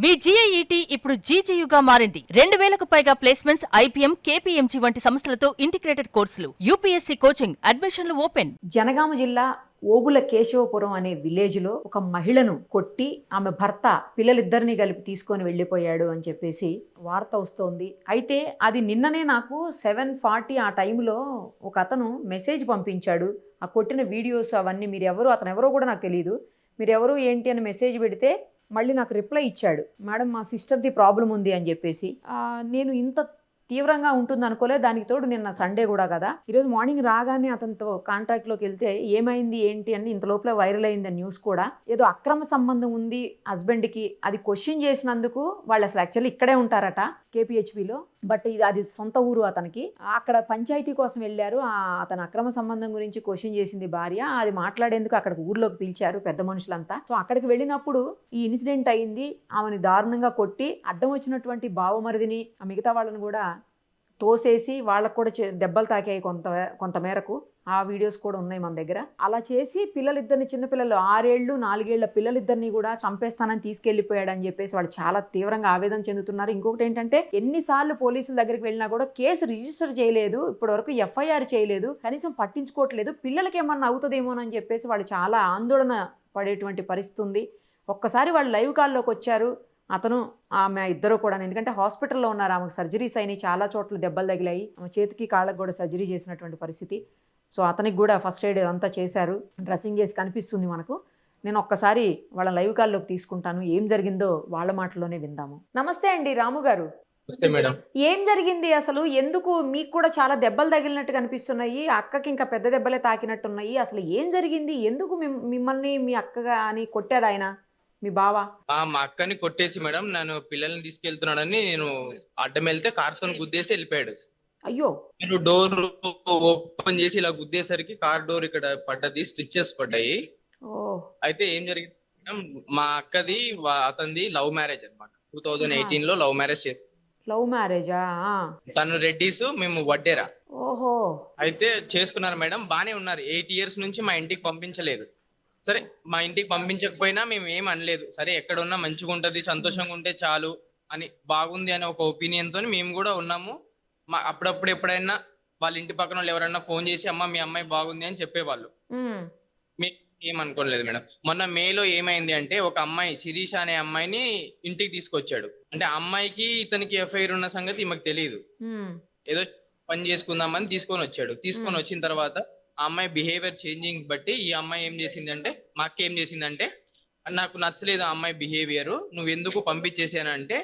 మీ GIET ఇప్పుడు GGUగా మారింది. 2000కు పైగా ప్లేస్మెంట్స్, IPM, KPMG వంటి సంస్థలతో ఇంటిగ్రేటెడ్ కోర్సులు. UPSC కోచింగ్, అడ్మిషన్లు ఓపెన్. జనగామ జిల్లా ఓబుల కేశవపురం అనే విలేజ్లో ఒక మహిళను కొట్టి ఆమె భర్త పిల్లలిద్దరిని కలిపి తీసుకొని వెళ్ళిపోయాడు అని చెప్పేసి వార్త వస్తోంది. అయితే అది నిన్ననే నాకు 7:40 ఆ టైంలో ఒక అతను మెసేజ్ పంపించాడు. ఆ కొట్టిన వీడియోస్ అవన్నీ అతను ఎవరో కూడా నాకు తెలియదు. మీరెవరు ఏంటి అని మెసేజ్ పెడితే మళ్ళీ నాకు రిప్లై ఇచ్చాడు. మేడం మా సిస్టర్ది ప్రాబ్లం ఉంది అని చెప్పేసి. నేను ఇంత తీవ్రంగా ఉంటుంది అనుకోలేదు. దానికి తోడు నిన్న సండే కూడా కదా. ఈరోజు మార్నింగ్ రాగానే అతనితో కాంటాక్ట్లోకి వెళ్తే ఏమైంది ఏంటి అని ఇంత లోపల వైరల్ అయింది న్యూస్ కూడా. ఏదో అక్రమ సంబంధం ఉంది హస్బెండ్కి, అది క్వశ్చన్ చేసినందుకు వాళ్ళు అసలు యాక్చువల్లీ ఇక్కడే ఉంటారట KPHPలో. బట్ అది సొంత ఊరు అతనికి. అక్కడ పంచాయతీ కోసం వెళ్ళారు. అతని అక్రమ సంబంధం గురించి క్వశ్చన్ చేసింది భార్య. అది మాట్లాడేందుకు అక్కడికి ఊర్లోకి పిలిచారు పెద్ద మనుషులంతా. సో అక్కడికి వెళ్ళినప్పుడు ఈ ఇన్సిడెంట్ అయింది. ఆమెని దారుణంగా కొట్టి అడ్డం వచ్చినటువంటి బావమరిదిని మిగతా వాళ్ళని కూడా తోసేసి వాళ్ళకు కూడా దెబ్బలు తాకాయి కొంత మేరకు. ఆ వీడియోస్ కూడా ఉన్నాయి మన దగ్గర. అలా చేసి పిల్లలిద్దరిని, చిన్నపిల్లలు 6 ఏళ్ళు 4 ఏళ్ల పిల్లలిద్దరిని కూడా చంపేస్తానని తీసుకెళ్లిపోయాడని చెప్పేసి వాళ్ళు చాలా తీవ్రంగా ఆవేదన చెందుతున్నారు. ఇంకొకటి ఏంటంటే ఎన్నిసార్లు పోలీసుల దగ్గరికి వెళ్ళినా కూడా కేసు రిజిస్టర్ చేయలేదు, ఇప్పటి వరకు FIR చేయలేదు, కనీసం పట్టించుకోవట్లేదు. పిల్లలకి ఏమన్నా అవుతుందేమోనని చెప్పేసి వాళ్ళు చాలా ఆందోళన పడేటువంటి పరిస్థితి ఉంది. ఒక్కసారి వాళ్ళు లైవ్ కాల్లోకి వచ్చారు. అతను ఆమె ఇద్దరు కూడా, ఎందుకంటే హాస్పిటల్లో ఉన్నారు. ఆమెకు సర్జరీస్ అయినాయి, చాలా చోట్ల దెబ్బలు తగిలాయి. ఆమె చేతికి కాళ్ళకు కూడా సర్జరీ చేసినటువంటి పరిస్థితి. సో అతనికి కూడా ఫస్ట్ ఎయిడ్ అంతా చేశారు, డ్రెస్సింగ్ చేసి కనిపిస్తుంది మనకు. నేను ఒక్కసారి వాళ్ళ లైవ్ కాల్లోకి తీసుకుంటాను, ఏం జరిగిందో వాళ్ళ మాటల్లోనే విందాము. నమస్తే అండి రాము గారు. ఏం జరిగింది అసలు? ఎందుకు మీకు కూడా చాలా దెబ్బలు తగిలినట్టు కనిపిస్తున్నాయి, అక్కకి ఇంకా పెద్ద దెబ్బలే తాకినట్టున్నాయి. అసలు ఏం జరిగింది? ఎందుకు మిమ్మల్ని మీ అక్కగా అని కొట్టారు ఆయన, మీ బావ? మా అక్కని కొట్టేసి మేడం నన్ను పిల్లల్ని తీసుకెళ్తున్నాడని నేను అడ్డం వెళ్తే కార్తో గుద్దేసి వెళ్ళిపోయాడు. అయ్యో. నేను డోర్ ఓపెన్ చేసి ఇలా గుద్దేసరికి కార్ డోర్ ఇక్కడ పడ్డది, స్టిచెస్ పడ్డాయి. అయితే ఏం జరిగింది మేడం, మా అక్కది అతనిది లవ్ మ్యారేజ్ అనమాట. 2018లో లవ్ మ్యారేజ్ చేసి. లవ్ మ్యారేజా? తను రెడ్డిస్, మేము వడ్డేరా. ఓహో. అయితే చేసుకున్నారు మేడం, బానే ఉన్నారు. 8 years నుంచి మా ఇంటికి పంపించలేదు. సరే, మా ఇంటికి పంపించకపోయినా మేము ఏం అనలేదు. సరే, ఎక్కడ ఉన్నా మంచిగా ఉంటది, సంతోషంగా ఉంటే చాలు అని, బాగుంది అని ఒక ఒపీనియన్ తోని మేము కూడా ఉన్నాము. అప్పుడప్పుడు ఎప్పుడైనా వాళ్ళ ఇంటి పక్కన వాళ్ళు ఎవరైనా ఫోన్ చేసి అమ్మ మీ అమ్మాయి బాగుంది అని చెప్పేవాళ్ళు. మేము ఏమనుకోలేదు మేడం. మొన్న మేలో ఏమైంది అంటే, ఒక అమ్మాయి శిరీష అనే అమ్మాయిని ఇంటికి తీసుకొచ్చాడు. అంటే ఆ అమ్మాయికి ఇతనికి ఎఫ్ఐఆర్ ఉన్న సంగతి ఈమెకు తెలియదు. ఏదో పని చేసుకుందామని తీసుకొని వచ్చాడు. తీసుకొని వచ్చిన తర్వాత ఆ అమ్మాయి బిహేవియర్ చేంజింగ్ బట్టి ఈ అమ్మాయి ఏం చేసిందంటే, మా అక్క ఏం చేసిందంటే, నాకు నచ్చలేదు ఆ అమ్మాయి బిహేవియర్, నువ్వు ఎందుకు పంపించేసానంటే,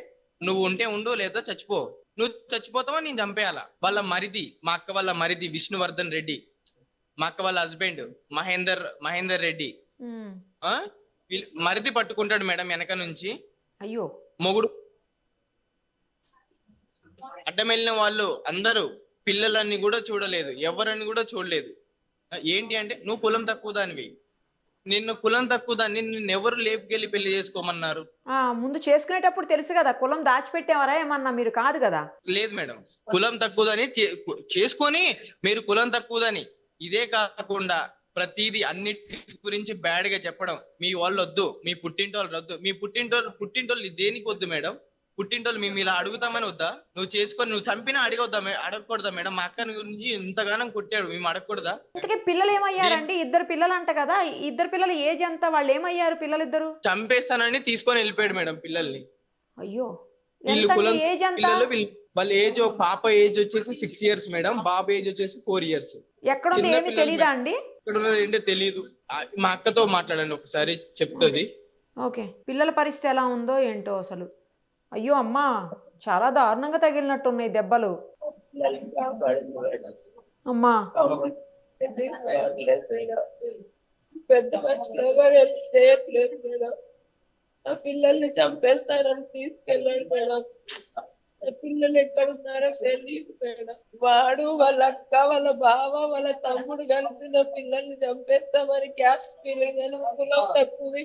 నువ్వు ఉంటే ఉండు లేదా చచ్చిపో, నువ్వు చచ్చిపోతావా నేను చంపేయాలా. వాళ్ళ మరిది, మా అక్క వాళ్ళ మరిది విష్ణువర్ధన్ రెడ్డి, మా అక్క వాళ్ళ హస్బెండ్ మహేందర్ రెడ్డి, మరిది పట్టుకుంటాడు మేడం వెనక నుంచి. అయ్యో. మొగుడు అడ్డం వెళ్ళిన వాళ్ళు అందరూ పిల్లలన్నీ కూడా చూడలేదు, ఎవరని కూడా చూడలేదు. ఏంటి అంటే, నువ్వు కులం తక్కువ దానివి, నిన్ను కులం తక్కువ దాన్ని నిన్ను ఎవరు లేపుకెళ్ళి పెళ్లి చేసుకోమన్నారు? ముందు చేసుకునేటప్పుడు తెలుసు కదా, కులం దాచిపెట్టేవారా ఏమన్నా? మీరు కాదు కదా. లేదు మేడం, కులం తక్కువదని చేసుకొని మీరు కులం తక్కువదని. ఇదే కాకుండా ప్రతిదీ అన్నిటి గురించి బ్యాడ్ గా చెప్పడం. మీ వాళ్ళు వద్దు, మీ పుట్టింటోళ్ళు వద్దు, మీ పుట్టింటోళ్ళు దేనికి వద్దు మేడం? పుట్టింటోళ్ళు మేము ఇలా అడుగుతామని వద్దా? నువ్వు చేసుకొని నువ్వు చంపినా అడగకూడదా మేడం? మా అక్కని గురించి ఇంతగానం కొట్టాడు, మేము అడగకూడదా? ఇంతకీ పిల్లలు ఏమయ్యారండి? 2 పిల్లలు అంట కదా. 2 పిల్లల ఏజ్ ఎంత? వాళ్ళు ఏమయ్యారు పిల్లలిద్దరు? చంపేస్తానని తీసుకొని వెళ్ళిపోయాడు మేడం పిల్లల్ని. అయ్యో. ఏజ్ ఎంత? వాళ్ళ ఏజ్, పాప ఏజ్ వచ్చేసి 6 years మేడం, బాబు ఏజ్ వచ్చేసి 4 years. ఎక్కడ ఏమి తెలీదా అండి? ఇక్కడ ఉన్నది ఏంటో తెలీదు. మా అక్కతో మాట్లాడండి ఒకసారి, చెప్తుంది. ఓకే. పిల్లల పరిస్థితి ఎలా ఉందో ఏంటో అసలు. అయ్యో అమ్మా, చాలా దారుణంగా తగిలినట్టున్నాయి దెబ్బలు. అమ్మా, పెద్ద మనిషి ఎవరు చేయట్లేదు మేడం. ఆ పిల్లల్ని చంపేస్తారని తీసుకెళ్ళాడు మేడం. ఆ పిల్లలు ఎక్కడ ఉన్నారో తెలియదు మేడం. వాడు, వాళ్ళ అక్క, వాళ్ళ బావ, వాళ్ళ తమ్ముడు కలిసి నా పిల్లల్ని చంపేస్తామని క్యాస్ట్ ఫీలింగ్ అని, కులం తక్కువది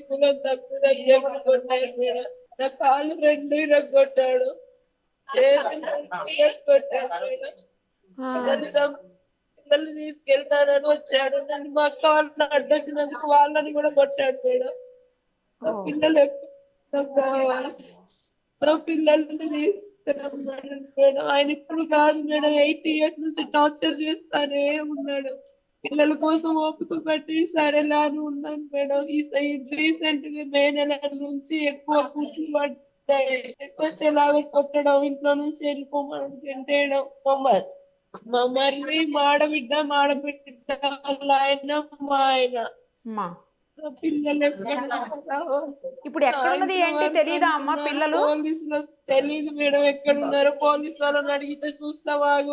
అని చెప్పి కొట్టారు మేడం. నా కాళ్ళు 2 ఇరగొట్టాడు, చేతులు కొట్టాడు మేడం. పిల్లల్ని తీసుకెళ్తానని వచ్చాడు. నన్ను మా అక్క వాళ్ళని అడ్డొచ్చినందుకు వాళ్ళని కూడా కొట్టాడు మేడం. పిల్లలు ఎప్పుడు కావాలి? నా పిల్లల్ని తీసుకురమ్మన్నాడు మేడం. ఆయన ఇప్పుడు కాదు మేడం, 8 years నుంచి టార్చర్ చేస్తానే ఉన్నాడు. పిల్లల కోసం ఓపిక పట్టి సరేలా అని ఉన్నాను మేడం. ఈ రీసెంట్ గా మే నెల నుంచి ఎక్కువ కూతురు పడ్డాయి, ఎక్కువ చెలావి కొట్టడం, ఇంట్లో నుంచి వెళ్ళిపోమని తింటేయడం. మా మళ్ళీ మాడబిడ్డ వాళ్ళ ఆయన మా ఆయన అమ్మా పిల్లలు ఇప్పుడు ఎక్కడ ఉన్నది ఏంటి తెలియదా అమ్మా? పిల్లలు పోలీసులు తెలీదు మేడం ఎక్కడ ఉన్నారు. పోలీసు వాళ్ళని అడిగితే చూస్తావాగు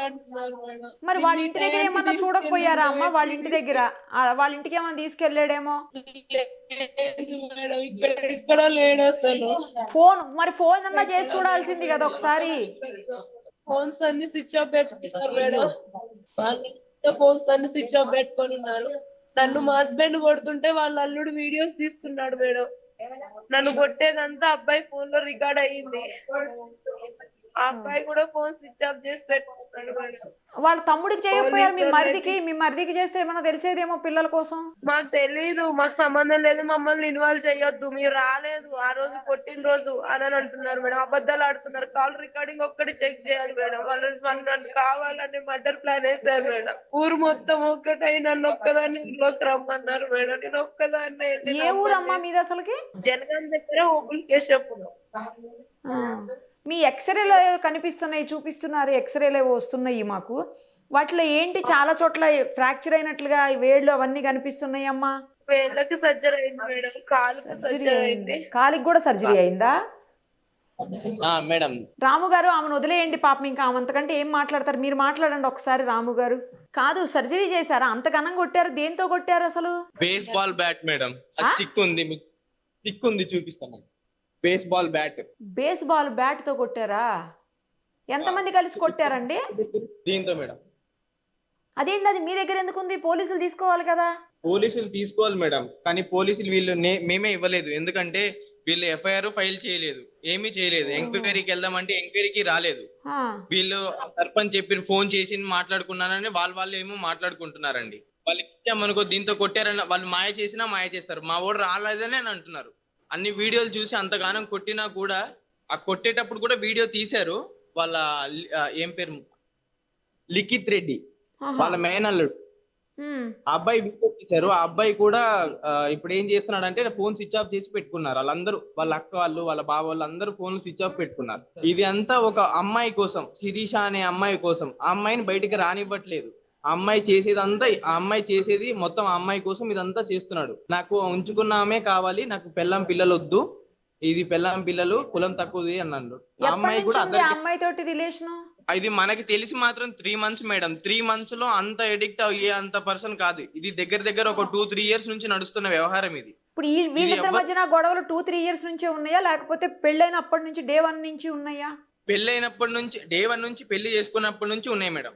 అంటున్నారు మేడం. మరి వాళ్ళ ఇంటి దగ్గర ఏమన్నా చూడకపోయారా అమ్మా? వాళ్ళ ఇంటి దగ్గర వాళ్ళ ఇంటికి ఏమన్నా తీసుకెళ్లాడేమో. లేదు మేడం, ఇక్కడ లేడు అసలు. ఫోన్ అన్నా చేసి చూడాల్సింది కదా ఒకసారి. ఫోన్స్ అన్ని స్విచ్ ఆఫ్ పెట్టుకున్నారు మేడం. ఫోన్స్ అన్ని స్విచ్ ఆఫ్ పెట్టుకొని ఉన్నారు. నన్ను మా హస్బెండ్ కొడుతుంటే వాళ్ళ అల్లుడు వీడియోస్ తీస్తున్నాడు మేడం. నన్ను కొట్టేదంతా అబ్బాయి ఫోన్ లో రికార్డ్ అయ్యింది. ఆ అబ్బాయి కూడా ఫోన్ స్విచ్ ఆఫ్ చేసి పెట్టుకున్నాడు మేడం. వాళ్ళ తమ్ముడికి చేయకపోయారు? మీ మరిదికి చేస్తే ఏమన్నా తెలిసేదేమో పిల్లల కోసం. మాకు తెలీదు, మాకు సంబంధం లేదు, మమ్మల్ని ఇన్వాల్వ్ చేయొద్దు, మీరు రాలేదు ఆ రోజు కొట్టిన రోజు అని అంటున్నారు మేడం. అబద్ధాలు ఆడుతున్నారు. కాల్ రికార్డింగ్ ఒక్కటి చెక్ చేయాలి మేడం. వాళ్ళు నన్ను కావాలని మర్డర్ ప్లాన్ వేశారు మేడం. ఊరు మొత్తం ఒక్కటై నన్ను ఒక్కదాన్ని ఊర్లోకి రమ్మన్నారు మేడం. నేను ఒక్కదాన్ని. ఏ ఊరమ్మా మీది అసలుకి? జనగాం దగ్గర ఓబుల్ కేశపురం. మీ ఎక్స్రేలో కనిపిస్తున్నాయి, చూపిస్తున్నారు, ఎక్స్రేలు వస్తున్నాయి మాకు. వాటిలో ఏంటి చాలా చోట్ల ఫ్రాక్చర్ అయినట్లుగా వేళ్ళు అవన్నీ కనిపిస్తున్నాయి అమ్మా. వేళ్ళకి సర్జరీ అయింది మేడం, కాలుకి సర్జరీ అయింది. కాలికి కూడా సర్జరీ అయిందా మేడం? రాము గారు ఆమెను వదిలేయండి పాపం, ఇంకా ఆమె అంతకంటే ఏం మాట్లాడతారు? మీరు మాట్లాడండి ఒకసారి రాము గారు. కాదు, సర్జరీ చేశారా? అంత ఘనంగా కొట్టారు? దేంతో కొట్టారు అసలు? Base ball bat madam. Stick ఉంది చూపిస్తాను. బేస్ బాల్ బ్యాట్ తో కొట్టారా? ఎంతమంది కలిసి కొట్టారండి దీంతో మేడం? అదేంటి, అది మీ దగ్గర ఎందుకుంది? పోలీసులు తీసుకోవాలి కదా. పోలీసులు తీసుకోవాలి మేడం, కానీ పోలీసులు వీళ్ళు మేమే ఇవ్వలేదు. ఎందుకంటే వీళ్ళు ఎఫ్ఐఆర్ ఫైల్ చేయలేదు, ఏమీ చేయలేదు. ఎంక్వైరీకి వెళ్దామంటే ఎంక్వైరీకి రాలేదు. వీళ్ళు సర్పంచ్ చెప్పి ఫోన్ చేసి మాట్లాడుకున్నారని వాళ్ళు ఏమో మాట్లాడుకుంటున్నారండి. వాళ్ళకి ఇచ్చామనుకో దీంతో కొట్టారని వాళ్ళు మాయ చేస్తారు. మా వాడు రాలేదని అని అంటున్నారు. అన్ని వీడియోలు చూసి అంతగానం కొట్టినా కూడా ఆ కొట్టేటప్పుడు కూడా వీడియో తీశారు. వాళ్ళ ఏం పేరు, లిఖిత్ రెడ్డి వాళ్ళ మేనల్లుడు, ఆ అబ్బాయి వీడియో తీశారు. ఆ అబ్బాయి కూడా ఇప్పుడు ఏం చేస్తున్నాడు అంటే ఫోన్ స్విచ్ ఆఫ్ చేసి పెట్టుకున్నారు. వాళ్ళందరూ, వాళ్ళ అక్క వాళ్ళు, వాళ్ళ బావ వాళ్ళు అందరూ ఫోన్ స్విచ్ ఆఫ్ పెట్టుకున్నారు. ఇది అంతా ఒక అమ్మాయి కోసం, శిరీష అనే అమ్మాయి కోసం. ఆ అమ్మాయిని బయటికి రానివ్వట్లేదు. ఆ అమ్మాయి చేసేదంతా, ఆ అమ్మాయి చేసేది మొత్తం ఆ అమ్మాయి కోసం ఇదంతా చేస్తున్నాడు. నాకు ఉంచుకున్న ఆమె కావాలి, నాకు పెళ్ళాం పిల్లలు వద్దు, ఇది పెళ్ళాం పిల్లలు కులం తక్కువది అన్నాడు. ఆ అమ్మాయి కూడా అమ్మాయితోటి రిలేషన్. ఇది మనకి తెలిసి మాత్రం 3 months మేడం. 3 months లో అంత ఎడిక్ట్ అయ్యే అంత పర్సన్ కాదు. ఇది దగ్గర ఒక 2-3 years నుంచి నడుస్తున్న వ్యవహారం ఇది. ఇప్పుడు వీళ్ళిద్దరి మధ్యన గొడవలు 2-3 years నుంచే ఉన్నాయా, లేకపోతే పెళ్ళైనప్పటి నుంచి డే 1 నుంచి ఉన్నాయా? పెళ్ళైనప్పటి నుంచి, డే 1 నుంచి, పెళ్లి చేసుకున్నప్పటి నుంచి ఉన్నాయి మేడం.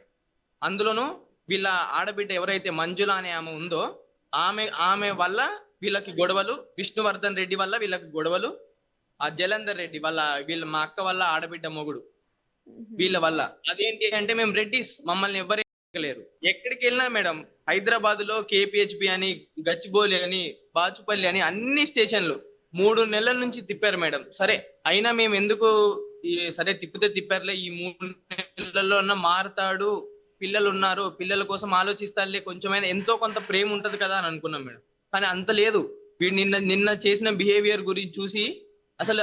అందులోనూ వీళ్ళ ఆడబిడ్డ ఎవరైతే మంజుల అనే ఆమె ఉందో ఆమె వల్ల వీళ్ళకి గొడవలు, విష్ణువర్ధన్ రెడ్డి వల్ల వీళ్ళకి గొడవలు, ఆ జలంధర్ రెడ్డి వీళ్ళ మా అక్క వల్ల ఆడబిడ్డ మొగుడు, వీళ్ళ వల్ల. అదేంటి అంటే మేము రెడ్డిస్, మమ్మల్ని ఎవరు లేరు. ఎక్కడికి వెళ్ళినా మేడం, హైదరాబాద్ లో కేపీహెచ్బి అని, గచ్చిబౌలి అని, బాచుపల్లి అని అన్ని స్టేషన్లు 3 నెలల నుంచి తిప్పారు మేడం. సరే అయినా మేము ఎందుకు సరే తిప్పారులే, ఈ 3 నెలల్లో మారుతాడు, పిల్లలు ఉన్నారు, పిల్లల కోసం ఆలోచిస్తారులే, కొంచెమైనా ఎంతో కొంత ప్రేమ ఉంటది కదా అని అనుకున్నాం మేడం. కానీ అంత లేదు. వీడు నిన్న చేసిన బిహేవియర్ గురించి చూసి అసలు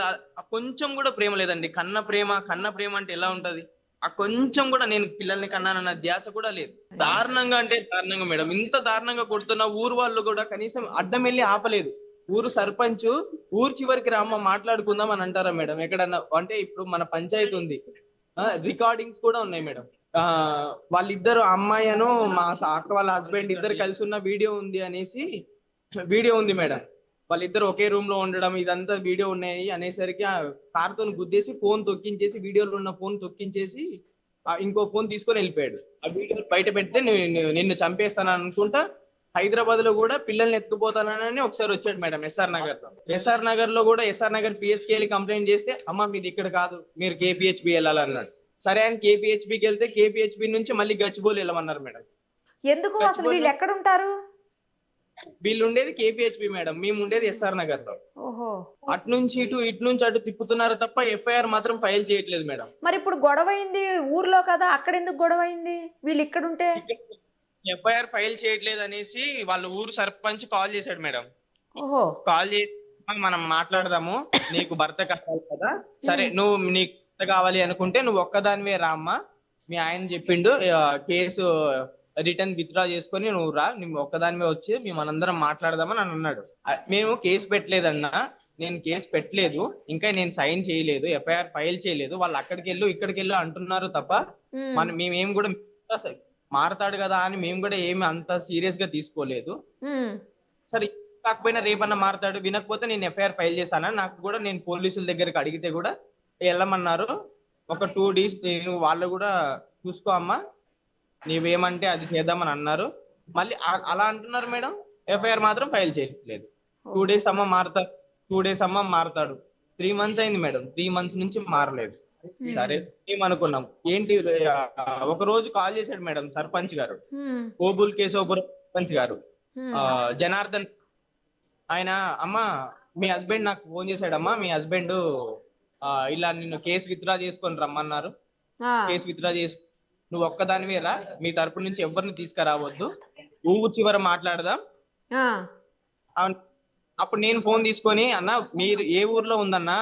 కొంచెం కూడా ప్రేమ లేదండి. కన్న ప్రేమ అంటే ఎలా ఉంటది? ఆ కొంచెం కూడా నేను పిల్లల్ని కన్నానన్న ధ్యాస కూడా లేదు. దారుణంగా అంటే దారుణంగా మేడం. ఇంత దారుణంగా కొడుతున్న ఊరు వాళ్ళు కూడా కనీసం అడ్డం వెళ్ళి ఆపలేదు. ఊరు సర్పంచ్ ఊరు చివరికి రామ్మ మాట్లాడుకుందాం అని అంటారా మేడం ఎక్కడన్నా? అంటే ఇప్పుడు మన పంచాయతీ ఉంది, రికార్డింగ్స్ కూడా ఉన్నాయి మేడం. వాళ్ళిద్దరు, అమ్మాయి అను మా అక్క వాళ్ళ హస్బెండ్ ఇద్దరు కలిసి ఉన్న వీడియో ఉంది మేడం. వాళ్ళిద్దరు ఒకే రూమ్ లో ఉండడం, ఇదంతా వీడియో ఉన్నాయి అనేసరికి ఆ కార్తో గుద్దేసి ఫోన్ తొక్కించేసి, వీడియోలో ఉన్న ఫోన్ తొక్కించేసి ఇంకో ఫోన్ తీసుకొని వెళ్ళిపోయాడు. ఆ వీడియో బయట పెడితే నిన్ను చంపేస్తాను అనుకుంటా హైదరాబాద్ లో కూడా పిల్లల్ని ఎత్తుకుపోతానని ఒకసారి వచ్చాడు మేడం ఎస్ఆర్ నగర్ లో కూడా ఎస్ఆర్ నగర్ పిఎస్కి వెళ్ళి కంప్లైంట్ చేస్తే, అమ్మ మీది ఇక్కడ కాదు, మీరు కేపీహెచ్బి వెళ్ళాలన్నాడు. సరే అని కేపీహెచ్బికి వెళ్తే కేపీహెచ్బి నుంచి మళ్ళీ గచ్చిబౌలి వెళ్ళమన్నారు మేడం. ఎందుకు? అసలు వీళ్ళు ఎక్కడ ఉంటారు? వీళ్ళు ఉండేది కేపీహెచ్బి మేడం, మేము ఉండేది ఎస్ఆర్ నగర్ లో. ఓహో. అటు నుంచి అటు తిప్పుతున్నారు తప్ప ఎఫ్ఐఆర్ మాత్రం ఫైల్ చేయట్లేదు మేడం. మరి ఇప్పుడు గొడవ అయింది ఊర్లో కదా, అక్కడ ఎందుకు గొడవ అయింది వీళ్ళు ఇక్కడ ఉంటే? ఎఫ్ఐఆర్ ఫైల్ చేయట్లేదు అనేసి వాళ్ళ ఊరు సర్పంచ్ కాల్ చేశాడు మేడం. ఓహో. కాల్ చేసి మనం మాట్లాడదాము, నీకు భర్త కావాలి కదా, సరే నువ్వు నీకు భర్త కావాలి అనుకుంటే నువ్వు ఒక్కదానివే రామ్మా, మీ ఆయన చెప్పిండు కేసు రిటర్న్ విత్డ్రా చేసుకొని నువ్వు రా, నువ్వు ఒక్కదానివే వచ్చి మేము మనందరం మాట్లాడదామని అని అన్నాడు. మేము కేసు పెట్టలేదన్నా, నేను కేసు పెట్టలేదు, ఇంకా నేను సైన్ చేయలేదు, ఎఫ్ఐఆర్ ఫైల్ చేయలేదు, వాళ్ళు అక్కడికి ఇక్కడికి వెళ్ళు అంటున్నారు తప్ప మేమేం కూడా మారతాడు కదా అని మేము కూడా ఏమి అంత సీరియస్ గా తీసుకోలేదు. సరే కాకపోయినా రేపన్నా మారతాడు, వినకపోతే నేను ఎఫ్ఐఆర్ ఫైల్ చేస్తానని నాకు కూడా నేను పోలీసుల దగ్గరికి అడిగితే కూడా వెళ్ళమన్నారు. ఒక 2 days నేను వాళ్ళు కూడా చూసుకో అమ్మా, నీవేమంటే అది చేద్దామని అన్నారు. మళ్ళీ అలా అంటున్నారు మేడం, ఎఫ్ఐఆర్ మాత్రం ఫైల్ చేయట్లేదు. 2 days అమ్మ మారతాడు, 2 days అమ్మ మారతాడు. 3 months అయింది మేడం, 3 months నుంచి మారలేదు. సరే మేము అనుకున్నాం ఏంటి, ఒక రోజు కాల్ చేశాడు మేడం సర్పంచ్ గారు, ఓబుల్ కేశవపురం సర్పంచ్ గారు జనార్దన్. ఆయన అమ్మ మీ హస్బెండ్ నాకు ఫోన్ చేశాడమ్మా, మీ హస్బెండ్ ఇలా నిన్ను కేసు విత్డ్రా చేసుకొని రమ్మన్నారు, కేసు విత్డ్రా చేసు నువ్వు ఒక్కదానివే రా, మీ తరపు నుంచి ఎవరిని తీసుకురావద్దు, ఊరు చివర మాట్లాడదాం. అప్పుడు నేను ఫోన్ తీసుకొని అన్న మీరు ఏ ఊర్లో ఉందన్నా,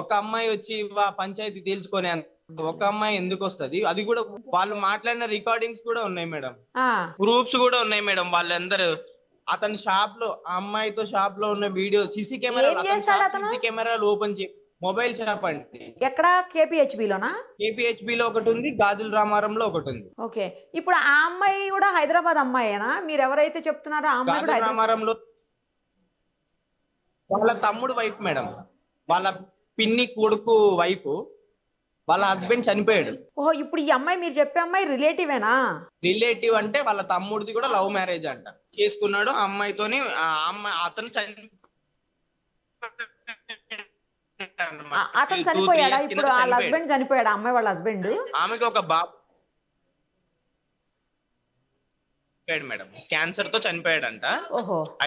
ఒక అమ్మాయి వచ్చి పంచాయతీ తేల్చుకొని ఒక అమ్మాయి ఎందుకు వస్తది, అది కూడా వాళ్ళు మాట్లాడిన రికార్డింగ్స్ కూడా ఉన్నాయి మేడం, ప్రూఫ్స్ కూడా ఉన్నాయి మేడం. వాళ్ళందరూ అతని షాప్ లో ఆ అమ్మాయితో షాప్ లో ఉన్న వీడియో సీసీ కెమెరాలు ఓపెన్ చేసి, మొబైల్ షాప్ అండి. ఎక్కడ? కేపీహెచ్బిలోనా? కేపీహెచ్బిలో ఒకటి ఉంది, గాజుల రామారంలో ఒకటి ఉంది. ఓకే. ఇప్పుడు ఆ అమ్మాయి కూడా హైదరాబాద్ అమ్మాయేనా మీరు ఎవరైతే చెప్తున్నారో? ఆ అమ్మాయి కూడా రామారంలో వాళ్ళ తమ్ముడు వైఫ్ మేడం, వాళ్ళ పిన్ని కొడుకు వైఫ్, వాళ్ళ హస్బెండ్ చనిపోయాడు. ఓహో, ఇప్పుడు ఈ అమ్మాయి మీరు చెప్పే అమ్మాయి రిలేటివేనా? రిలేటివ్ అంటే వాళ్ళ తమ్ముడిది కూడా లవ్ మ్యారేజ్ అంట, చేసుకున్నాడు ఆ అమ్మాయితోని. అతను చనిపోయాడా? ఇప్పుడు వాళ్ళ హస్బెండ్ చనిపోయాడు, అమ్మాయి వాళ్ళ హస్బెండ్. ఆమెకి ఒక బాబు మేడం, క్యాన్సర్ తో చనిపోయాడంట.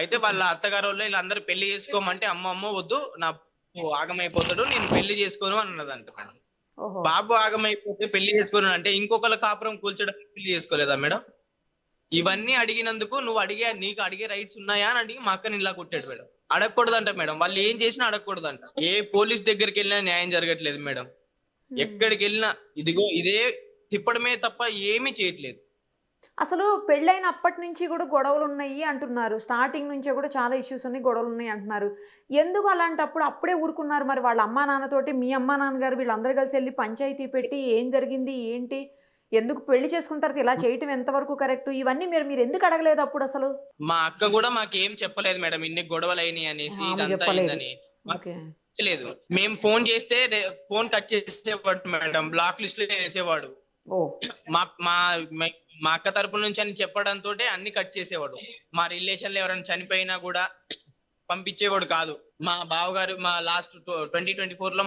అయితే వాళ్ళ అత్తగారు వాళ్ళు వీళ్ళందరూ పెళ్లి చేసుకోమంటే అమ్మ వద్దు, నా ఆగమైపోతాడు, నేను పెళ్లి చేసుకోను అన్నదంట మేడం. బాబు ఆగమైపోతే పెళ్లి చేసుకోను అంటే ఇంకొకళ్ళ కాపురం కూల్చడానికి పెళ్లి చేసుకోలేదా మేడం? ఇవన్నీ అడిగినందుకు నీకు అడిగే రైట్స్ ఉన్నాయా అని అడిగి మా అక్కని ఇలా కొట్టాడు మేడం. అడగకూడదంట మేడం, వాళ్ళు ఏం చేసినా అడగకూడదంట. ఏ పోలీస్ దగ్గరికి వెళ్ళినా న్యాయం జరగట్లేదు మేడం, ఎక్కడికి వెళ్ళినా ఇదిగో ఇదే తిప్పడమే తప్ప ఏమీ చేయట్లేదు. అసలు పెళ్ళైన అప్పటి నుంచి కూడా గొడవలు ఉన్నాయి అంటున్నారు, స్టార్టింగ్ నుంచే కూడా చాలా ఇష్యూస్ ఉన్నాయి, గొడవలు ఉన్నాయి అంటున్నారు. ఎందుకు అలాంటప్పుడు అప్పుడే ఊరుకున్నారు? మరి వాళ్ళ అమ్మా నాన్నతోటి మీ అమ్మా నాన్నగారు వీళ్ళందరూ కలిసి వెళ్ళి పంచాయతీ పెట్టి ఏం జరిగింది ఏంటి, ఎందుకు పెళ్లి చేసుకున్న తర్వాత ఇలా చేయటం ఎంతవరకు కరెక్ట్, ఇవన్నీ మీరు ఎందుకు అడగలేదు అప్పుడు? అసలు మా అక్క కూడా మాకేం చెప్పలేదు మేడం, ఇన్ని గొడవలు అయినాయి అనేసి, లేదు. మేము ఫోన్ చేస్తే ఫోన్ కట్ చేసేవాడు మేడం, బ్లాక్ లిస్ట్ లో వేసేవాడు. మా అక్క తరపు నుంచి అని చెప్పడంతో అన్ని కట్ చేసేవాడు. మా రిలేషన్ లో ఎవరైనా చనిపోయినా కూడా పంపించేవాడు కాదు. మా బావగారు మా లాస్ట్ 2024 లో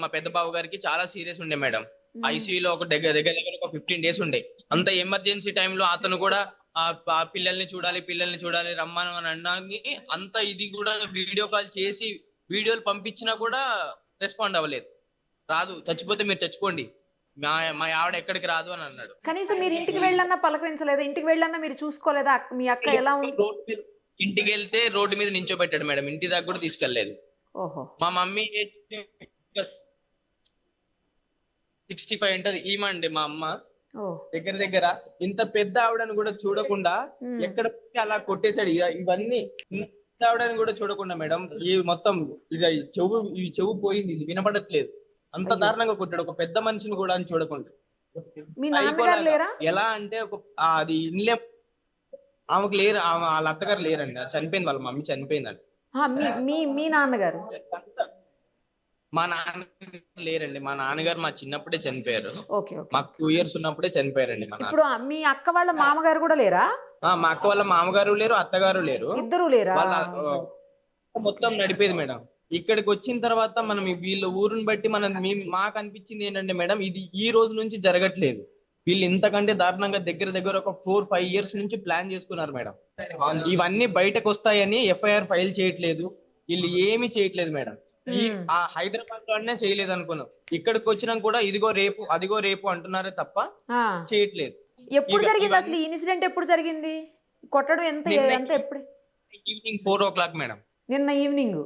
మా పెద్ద బావగారికి చాలా సీరియస్ ఉండే మేడం, ఐసీయూలో ఒక దగ్గర ఒక 15 days ఉండే. అంత ఎమర్జెన్సీ టైంలో అతను కూడా ఆ పిల్లల్ని చూడాలి రమ్మను అని అన్నాన్ని, అంత ఇది కూడా వీడియో కాల్ చేసి వీడియోలు పంపించినా కూడా రెస్పాండ్ అవ్వలేదు. రాదు, చచ్చిపోతే మీరు చచ్చిపోండి, మా ఆవిడ ఎక్కడికి రాదు అని అన్నాడు. కనీసం మీరు ఇంటికి వెళ్ళన్నా పలకరించలేదా? ఇంటికి వెళ్ళన్నా మీరు చూసుకోలేదా మీ అక్క ఎలా ఉంది? ఇంటికి వెళ్తే రోడ్డు మీద నించోబెట్టాడు మేడం, ఇంటి దాకా కూడా తీసుకెళ్లేదు. మా మమ్మీ 65 అంటది ఈమండి మా అమ్మ. దగ్గర ఇంత పెద్ద ఆవిడని కూడా చూడకుండా ఎక్కడ అలా కొట్టేశాడు. ఇవన్నీ ఆవిడని కూడా చూడకుండా మేడం, ఈ మొత్తం చెవు పోయింది, ఇది వినపడట్లేదు, అంత దారుణంగా కొట్టాడు. ఒక పెద్ద మనిషిని కూడా అని చూడకుండా. ఎలా అంటే అది ఇన్లే ఆమెకు లేరు, వాళ్ళ అత్తగారు లేరండి, చనిపోయింది, వాళ్ళ మమ్మీ చనిపోయిందండి. మీ నాన్నగారు? మా నాన్న లేరండి, మా నాన్నగారు మా చిన్నప్పుడే చనిపోయారు, మాకు 2 years ఉన్నప్పుడే చనిపోయారండి. ఇప్పుడు మీ అక్క వాళ్ళ మామగారు కూడా లేరా? మా అక్క వాళ్ళ మామగారు లేరు, అత్తగారు లేరు, ఇద్దరు లేరా? వాళ్ళ మొత్తం నడిపేది మేడం. ఇక్కడికి వచ్చిన తర్వాత మనం వీళ్ళ ఊరుని బట్టి మాకు అనిపించింది ఏంటంటే మేడం, ఇది ఈ రోజు నుంచి జరగట్లేదు, వీళ్ళు ఇంతకంటే దారుణంగా దగ్గర దగ్గర ఒక 4-5 ఇయర్స్ నుంచి ప్లాన్ చేసుకున్నారు మేడం. ఇవన్నీ బయటకు వస్తాయని ఎఫ్ఐఆర్ ఫైల్ చేయట్లేదు, వీళ్ళు ఏమి చేయట్లేదు మేడం. ఈ ఆ హైదరాబాద్ లోనే చేయలేదు అనుకున్నాం, ఇక్కడికి వచ్చినా కూడా ఇదిగో రేపు అదిగో రేపు అంటున్నారే తప్ప చేయట్లేదు. ఎప్పుడు జరిగింది అసలు ఈ ఇన్సిడెంట్? ఎప్పుడు జరిగింది కొట్టడం? ఎంత ఎప్పుడు? Evening 4 o'clock madam. నిన్న ఈవినింగ్?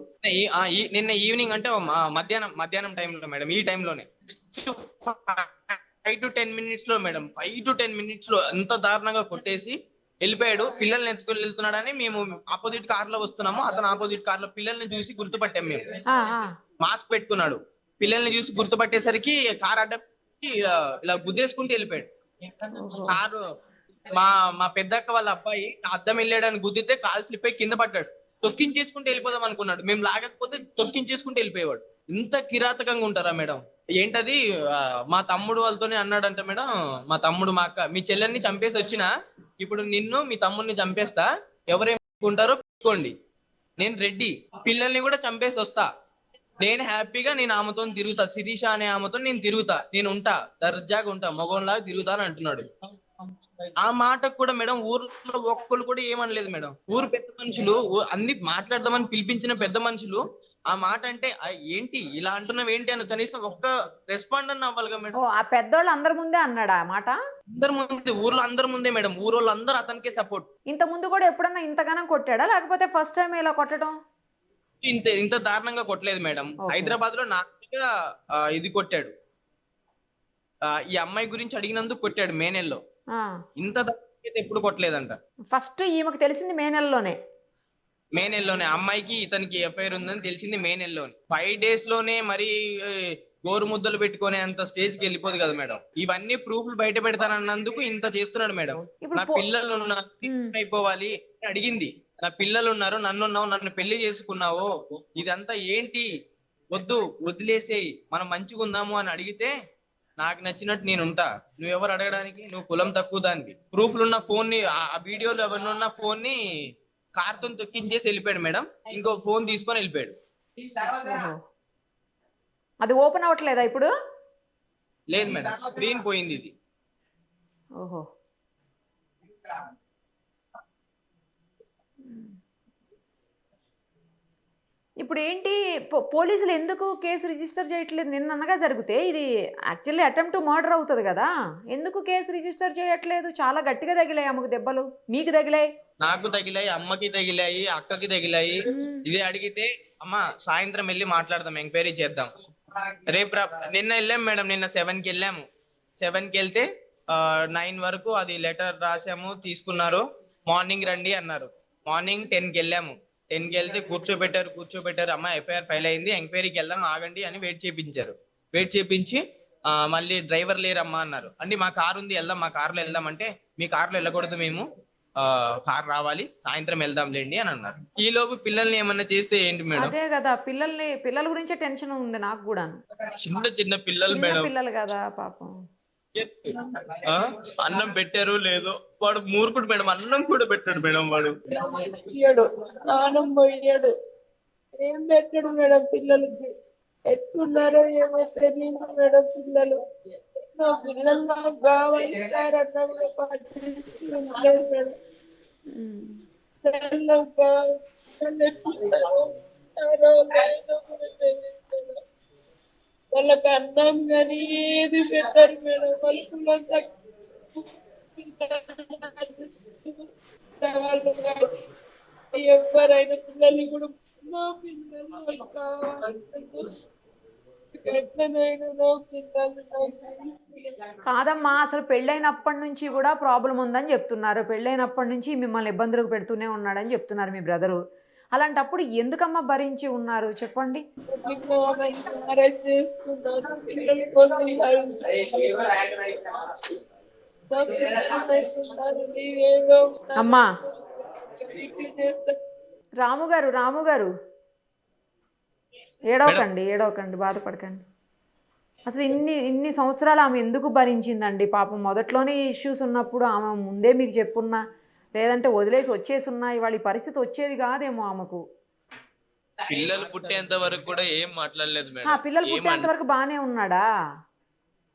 నిన్న ఈవినింగ్ అంటే మధ్యాహ్నం టైంలో మేడం. ఈ టైంలోనే 5 to 10 minutes లో మేడం, 5 to 10 minutes లో ఎంత దారుణంగా కొట్టేసి వెళ్ళిపోయాడు. పిల్లల్ని ఎత్తుకొని వెళ్తున్నాడని మేము ఆపోజిట్ కార్ లో వస్తున్నాము, అతను ఆపోజిట్ కార్ లో పిల్లల్ని చూసి గుర్తుపట్టాం మేము. మాస్క్ పెట్టుకున్నాడు, పిల్లల్ని చూసి గుర్తుపట్టేసరికి కార్ అడ్డం ఇలా గుద్దేసుకుంటూ వెళ్ళిపోయాడు. కారు మా పెద్దక్క వాళ్ళ అబ్బాయి అద్దం వెళ్ళాడని గుద్దితే కాలు స్లిప్ అయి కింద పడ్డాడు. తొక్కించేసుకుంటూ వెళ్ళిపోదాం అనుకున్నాడు, మేము లాగకపోతే తొక్కించేసుకుంటూ వెళ్ళిపోయేవాడు. ఇంత కిరాతకంగా ఉంటారా మేడం? ఏంటది మా తమ్ముడు వాళ్ళతోనే అన్నాడంట మేడం, మా తమ్ముడు మా అక్క మీ చెల్లెల్ని చంపేసి వచ్చినా ఇప్పుడు నిన్ను మీ తమ్ముడిని చంపేస్తా, ఎవరేమనుకుంటారో పెట్టుకోండి, నేను రెడ్డి, పిల్లల్ని కూడా చంపేసి వస్తా, నేను హ్యాపీగా నేను ఆమెతో తిరుగుతా, శిరీష అనే ఆమెతో నేను తిరుగుతా, నేను ఉంటా, దర్జాగా ఉంటా, మగోన్లాగా తిరుగుతా అని అంటున్నాడు. ఆ మాటకు కూడా మేడం ఊర్లో ఒక్కళ్ళు కూడా ఏమనలేదు మేడం. ఊరు పెద్ద మనుషులు అన్ని మాట్లాడదామని పిలిపించిన పెద్ద మనుషులు ఆ మాట అంటే ఏంటి ఇలా అంటున్నావు ఏంటి అని కనీసం ఒక్క రెస్పాండ్ అన్న అవ్వాలిగా మేడం. ఆ పెద్దోళ్ళు అందరి ముందే అన్నాడా ఆ మాట? అందరి ముందే, ఊర్లో అందరి ముందే మేడం. ఊరోళ్ళు అందరూ అతనికే సపోర్ట్. ఇంత ముందు కూడా ఎప్పుడన్నా ఇంతగానం కొట్టాడా, లేకపోతే ఫస్ట్ టైం ఇలా కొట్టడం? ఇంత దారుణంగా కొట్టలేదు మేడం. హైదరాబాద్ లో నాగా ఇది కొట్టాడు, ఈ అమ్మాయి గురించి అడిగినందుకు కొట్టాడు మే నెలలో. ఇంత ఎప్పుడు కొట్టలేదంట. ఫస్ట్ ఈమెకు తెలిసింది మే నెలలోనే. అమ్మాయికి ఇతనికి ఎఫ్ఐఆర్ ఉందని తెలిసింది మే నెలలోనే. 5 days లోనే మరి గోరు ముద్దలు పెట్టుకునే అంత స్టేజ్ కి వెళ్ళిపోదు కదా మేడం. ఇవన్నీ ప్రూఫ్లు బయట పెడతానన్నందుకు ఇంత చేస్తున్నాడు మేడం. నా పిల్లలు ఉన్నారు అయిపోవాలి అడిగింది, నా పిల్లలు ఉన్నారు, నన్ను పెళ్లి చేసుకున్నావు, ఇదంతా ఏంటి, వద్దు వదిలేసేయి, మనం మంచిగా ఉందాము అని అడిగితే నాకు నచ్చినట్టు నేను ఉంటా, నువ్వెవరు అడగడానికి, నువ్వు కులం తక్కువ దానికి. ప్రూఫ్లు ఉన్న ఫోన్ ని, ఆ వీడియోలు ఎవరిని ఉన్న ఫోన్ ని కార్తో తొక్కించేసి వెళ్ళిపోయాడు మేడం. ఇంకో ఫోన్ తీసుకొని వెళ్ళిపోయాడు. అది ఓపెన్ అవ్వట్లేదా ఇప్పుడు? లేదు మేడం, స్క్రీన్ పోయింది ఇది. ఓహో. ఇప్పుడు ఏంటి పోలీసులు ఎందుకు కేసు రిజిస్టర్ చేయట్లేదు? నిన్న అనగా జరిగితే ఇది యాక్చువల్లీ అటెంప్ట్ టు మర్డర్ అవుతుంది కదా, ఎందుకు కేసు రిజిస్టర్ చేయట్లేదు? చాలా గట్టిగా తగిలాయి ఆమెకు దెబ్బలు. మీకు తగిలాయి? నాకు తగిలాయి, అమ్మకి తగిలాయి, అక్కకి తగిలాయి. ఇదే అడిగితే అమ్మ సాయంత్రం వెళ్ళి మాట్లాడదాం, ఎంక్వైరీ చేద్దాం, రేపు నిన్న వెళ్ళాము మేడం, నిన్న 7కి వెళ్ళాము. 7కి వెళ్తే 9 వరకు అది లెటర్ రాసాము, తీసుకున్నారు, మార్నింగ్ రండి అన్నారు. మార్నింగ్ 10కి వెళ్ళాము. 10కి వెళ్తే కూర్చోబెట్టారు, అమ్మ ఎఫ్ఐఆర్ ఫైల్ అయింది, ఎంక్వైరీకి వెళ్దాం ఆగండి అని వెయిట్ చేయించి మళ్ళీ డ్రైవర్ లేరమ్మా అన్నారు. అంటే మా కారు ఉంది, వెళ్దాం, మా కారులో వెళ్దాం అంటే మీ కారులో వెళ్ళకూడదు, మేము కార్ రావాలి, సాయంత్రం వెళ్దాం లేండి అని అన్నారు. ఈ లోపు పిల్లల్ని ఏమన్నా చేస్తే ఏంటి మేడం? అదే కదా, పిల్లల గురించే టెన్షన్ ఉంది నాకు కూడా. చిన్న పిల్లలు మేడం, పిల్లలు కదా పాపం. అన్నం పెట్టారు లేదో, వాడు మూర్ఖుడు మేడం, అన్నం కూడా పెట్టాడు మేడం. వాడు స్నానం పోయాడు, ఏం పెట్టాడు మేడం పిల్లలకి, ఎట్లున్నారో ఏమో తెలియదు మేడం. పిల్లలు నా పిల్లలు నాకు కావాలి సార్ అన్నా కూడా పట్టించుకోలేదు మేడం. వాళ్ళకి అన్నం కానీ ఏది పెట్టారు మేడం. వాళ్ళు ఎవరైనా పిల్లల్ని కూడా నా పిల్లలు కాదమ్మా, అసలు పెళ్ళైనప్పటి నుంచి కూడా ప్రాబ్లం ఉందని చెప్తున్నారు. పెళ్ళైనప్పటి నుంచి మిమ్మల్ని ఇబ్బందులకు పెడుతూనే ఉన్నాడని చెప్తున్నారు మీ బ్రదరు. అలాంటప్పుడు ఎందుకమ్మా భరించి ఉన్నారు చెప్పండి? అమ్మా రాము గారు ఏడవకండి, బాధపడకండి. అసలు ఇన్ని సంవత్సరాలు ఆమె ఎందుకు భరించిందండి పాపం? మొదట్లోనే ఇష్యూస్ ఉన్నప్పుడు ఆమె ముందే మీకు చెప్పున్నా, లేదంటే వదిలేసి వచ్చేసున్నా ఇవాళ ఈ పరిస్థితి వచ్చేది కాదేమో ఆమెకు. పిల్లలు పుట్టేంత వరకు కూడా ఏం మాట్లాడలేదు మేడం. పిల్లలు పుట్టేంత వరకు బానే ఉన్నాడా?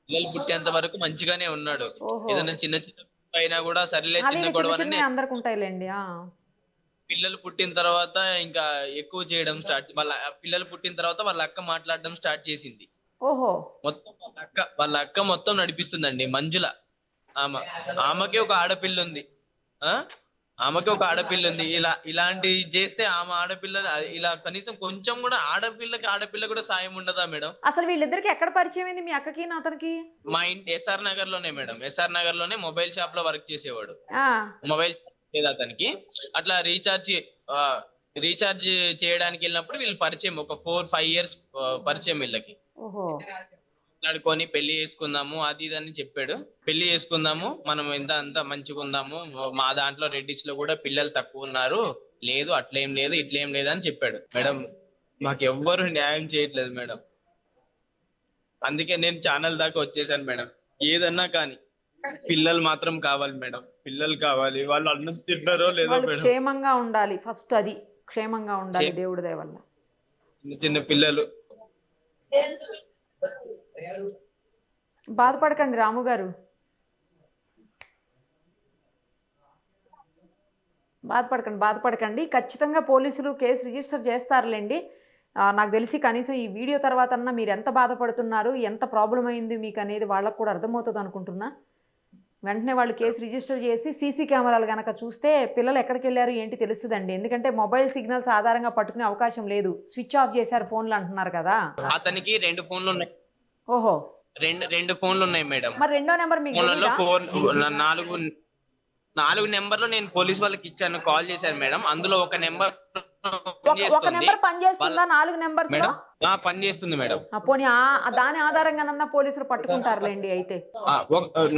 పిల్లలు పుట్టేంత వరకు మంచిగానే ఉన్నాడు. ఓహో. ఏదైనా చిన్న చిన్న అయినా కూడా సరేలే అదే చిన్న చిన్న గొడవ చిన్న అందరికి ఉంటాయిలేండి. పిల్లలు పుట్టిన తర్వాత ఇంకా ఎక్కువ చేయడం స్టార్ట్. పిల్లలు పుట్టిన తర్వాత వాళ్ళ అక్క మాట్లాడడం స్టార్ట్ చేసింది. ఓహో. మొత్తం వాళ్ళ అక్క మొత్తం నడిపిస్తుందండి. మంజుల ఆమెకి ఒక ఆడపిల్ల ఉంది. ఆమెకి ఒక ఆడపిల్ల ఉంది. ఇలాంటి చేస్తే ఆమె ఆడపిల్ల ఇలా కనీసం కొంచెం కూడా ఆడపిల్ల కూడా సాయం ఉండదా మేడం? అసలు వీళ్ళిద్దరికి ఎక్కడ పరిచయం అయింది మీ అక్కకి అతనికి? మా ఇంటి ఎస్ఆర్ నగర్ లోనే మేడం. ఎస్ఆర్ నగర్ లోనే మొబైల్ షాప్ లో వర్క్ చేసేవాడు. ఆ. మొబైల్ లేదు అతనికి. అట్లా రీఛార్జ్ చేయడానికి వెళ్ళినప్పుడు వీళ్ళు పరిచయం. ఒక 4-5 years పరిచయం వీళ్ళకి. ఓహో. మాట్లాడుకొని పెళ్లి చేసుకుందాము అది ఇది అని చెప్పాడు. పెళ్లి చేసుకుందాము, మనం అంతా మంచిగా ఉందాము, మా దాంట్లో రెడ్డిస్ లో కూడా పిల్లలు తక్కువ ఉన్నారు, లేదు అట్లేం లేదు ఇట్లేం లేదు అని చెప్పాడు. మేడం మాకు ఎవ్వరు న్యాయం చేయట్లేదు మేడం. అందుకే నేను ఛానల్ దాకా వచ్చేసాను మేడం. ఏదన్నా కానీ పిల్లలు మాత్రం కావాలి మేడం. పిల్లలు కావాలి. వాళ్ళు అన్నం తిన్నారో లేదో వాళ్ళు మేడం. క్షేమంగా ఉండాలి ఫస్ట్. అది క్షేమంగా ఉండాలి దేవుడి దయ వల్ల. చిన్న చిన్న పిల్లలు. బాధపడకండి రాము గారు, బాధపడకండి. ఖచ్చితంగా పోలీసులు కేసు రిజిస్టర్ చేస్తారులేండి. నాకు తెలిసి కనీసం ఈ వీడియో తర్వాత అన్నా మీరు ఎంత బాధపడుతున్నారు, ఎంత ప్రాబ్లం అయింది మీకు అనేది వాళ్ళకు కూడా అర్థమవుతుంది అనుకుంటున్నా. వెంటనే వాళ్ళు కేసు రిజిస్టర్ చేసి సీసీ కెమెరాలు కనుక చూస్తే పిల్లలు ఎక్కడికి వెళ్ళారు ఏంటి తెలుస్తుందండి. ఎందుకంటే మొబైల్ సిగ్నల్స్ ఆధారంగా పట్టుకునే అవకాశం లేదు. స్విచ్ ఆఫ్ చేశారు ఫోన్లు అంటున్నారు కదా. అతనికి 2 ఫోన్లు ఉన్నాయి. ఓహో. రెండు ఫోన్లు ఉన్నాయి మేడం. మరి రెండో నెంబర్ మీకు తెలీదా? 4 నెంబర్లు నేను పోలీస్ వాళ్ళకి ఇచ్చాను, కాల్ చేశాను మేడం. అందులో ఒక నెంబర్ ఒక నెంబర్ పనిచేస్తుందా 4 నెంబర్స్ లో? పని చేస్తుంది మేడం. పోనీ దాని ఆధారంగానన్నా పోలీసులు పట్టుకుంటారులేండి. అయితే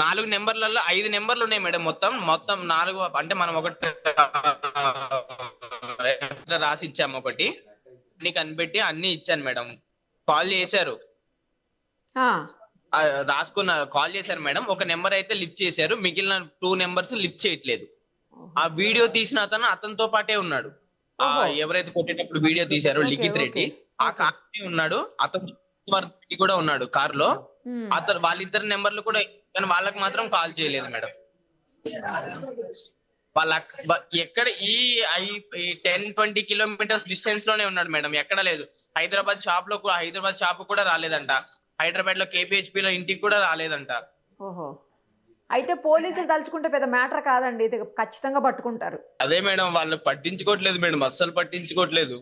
4 నెంబర్లలో 5 నెంబర్లు ఉన్నాయి మేడం. మొత్తం 4 అంటే మనం ఒకటి రాసి ఇచ్చాము, ఒకటి అన్ని కనిపెట్టి అన్ని ఇచ్చాను మేడం. కాల్ చేశారు, రాసుకున్నారు, కాల్ చేశారు మేడం. ఒక నెంబర్ అయితే లిఫ్ట్ చేశారు, మిగిలిన 2 నెంబర్స్ లిఫ్ట్ చేయట్లేదు. ఆ వీడియో తీసిన అతనితో పాటే ఉన్నాడు. ఎవరైతే కొట్టేటప్పుడు వీడియో తీశారో లిఖిత్ రెడ్డి, ఆ కార్ ఉన్నాడు. అతను కూడా ఉన్నాడు కార్ లో. వాళ్ళిద్దరు నెంబర్లు కూడా, కానీ వాళ్ళకి మాత్రం కాల్ చేయలేదు మేడం. వాళ్ళ ఎక్కడ ఈ 10-20 kilometers డిస్టెన్స్ లోనే ఉన్నాడు మేడం. ఎక్కడ లేదు. హైదరాబాద్ షాప్ కూడా రాలేదంట. హైదరాబాద్ లో KPHP లో ఇంటికి కూడా రాలేదంట. ఓహో. అయితే పోలీసులు తలుచుకుంటే పెద్ద మ్యాటర్ కాదండి, ఇది ఖచ్చితంగా పట్టుకుంటారు. అదే మేడం, వాళ్ళు పట్టించుకోవట్లేదు మేడం, అస్సలు పట్టించుకోవట్లేదు.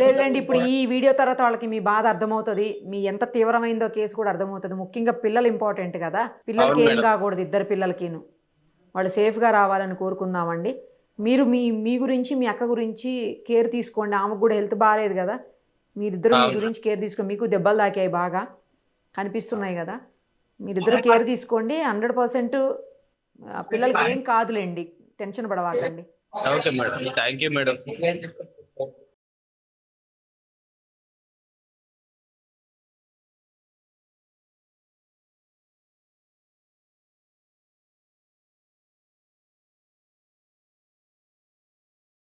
లేదండి, ఇప్పుడు ఈ వీడియో తర్వాత వాళ్ళకి మీ బాధ అర్థమవుతుంది, మీ ఎంత తీవ్రమైందో కేసు కూడా అర్థమవుతుంది. ముఖ్యంగా పిల్లలు ఇంపార్టెంట్ కదా, పిల్లలకి ఏం కాకూడదు, ఇద్దరు పిల్లలకిను వాళ్ళు సేఫ్గా రావాలని కోరుకుందామండి. మీరు మీ గురించి మీ అక్క గురించి కేర్ తీసుకోండి. ఆమెకు కూడా హెల్త్ బాగాలేదు కదా, మీరిద్దరు మీ గురించి కేర్ తీసుకోండి. మీకు దెబ్బలు తాకాయి బాగా కనిపిస్తున్నాయి కదా, మీరిద్దరు కేర్ తీసుకోండి. 100% పిల్లలకి ఏం కాదులేండి, టెన్షన్ పడవాకండి. Okay madam, thank you madam.